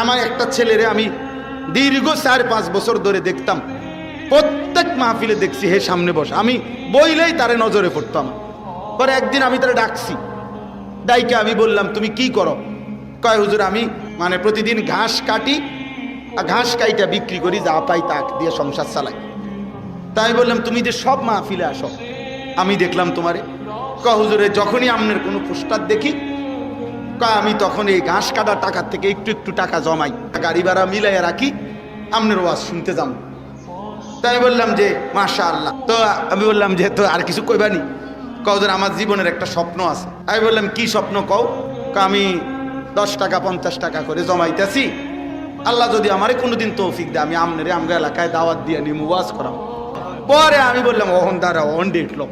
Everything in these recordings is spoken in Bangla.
আমার একটা ছেলেরে আমি দীর্ঘ 4-5 বছর ধরে দেখতাম, প্রত্যেক মাহফিলে দেখছি হে সামনে বস, আমি বইলেই তারে নজরে পড়তাম। পরে একদিন আমি তারে ডাকছি, ডাইকে আমি বললাম তুমি কি করো? কয় হুজুর আমি মানে প্রতিদিন ঘাস কাটি, আর ঘাস কাইটা বিক্রি করি, যা পাই তা দিয়ে সংসার চালাই। তাই বললাম তুমি যে সব মাহফিলে আসো, আমি দেখলাম তোমারে। কয় হুজুরে যখনই আপনার কোনো পোস্টার দেখি, কয় আমি তখন এই ঘাস কাটার টাকার থেকে একটু একটু টাকা জমাই, গাড়ি ভাড়া মিলাইয়া রাখি, আপনার ওয়াজ শুনতে যাবো। তাই বললাম যে মাশাআল্লাহ। তো আমি বললাম যে তো আর কিছু কইবানি? কও যে আমার জীবনের একটা স্বপ্ন আছে। আমি বললাম কি স্বপ্ন কও? আমি 10 টাকা 50 টাকা করে জমাইতেছি, আল্লাহ যদি আমারে কোনোদিন তৌফিক দেয় আমি আমনেরে আমগা এলাকায় দাওয়াত দিয়ে নিয়ে ওয়াজ করাম। পরে আমি বললাম ওহন দাঁড়া, অন ডেট লো,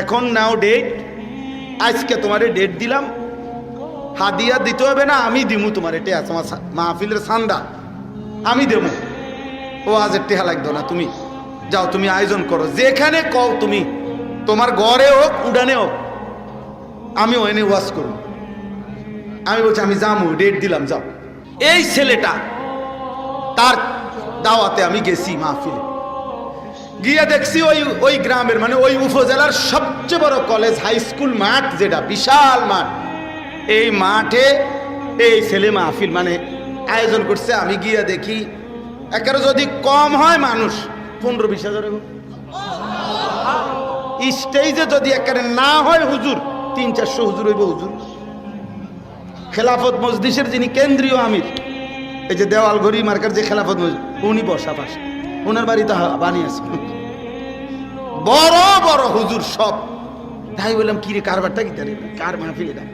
এখন নাও ডেট, আজকে তোমারে ডেট দিলাম, হাদিয়া দিতে হবে না, আমি দিমু তোমার, এটা তোমার মাহফিলের সান্দা আমি দেবো, ও আজের টেহা লাগতো না, তুমি যাও, তুমি আয়োজন করো, যেখানে কও তুমি, তোমার ঘরে হোক উড়ানে হোক, আমি ওখানে ওয়াজ করব। আমি বলছি আমি যাবো, ডেট দিলাম, যাও। এই ছেলেটা তার দাওয়াতে আমি গেছি মাহফিলে, গিয়ে দেখছি ওই গ্রামের মানে ওই উপজেলার সবচেয়ে বড় কলেজ হাই স্কুল মাঠ, যেটা বিশাল মাঠ, এই মাঠে এই ছেলে মাহফিল মানে আয়োজন করছে। আমি গিয়ে দেখি একেবারে যদি কম হয় মানুষ 15-20 হাজার, স্টেজে যদি একেবারে না হয় হুজুর 300-400 হুজুর হইব। হুজুর খেলাফত মজলিসের যিনি কেন্দ্রীয় আমির, এই যে দেওয়াল ঘড়ি মার্কার যে খেলাফত মজলিস, উনি বসা পাশে, ওনার বাড়িতে বানিয়েছে বড় বড় হুজুর সব। তাই বললাম কি রে কারবারটা কি, কার মাহফিল এটা?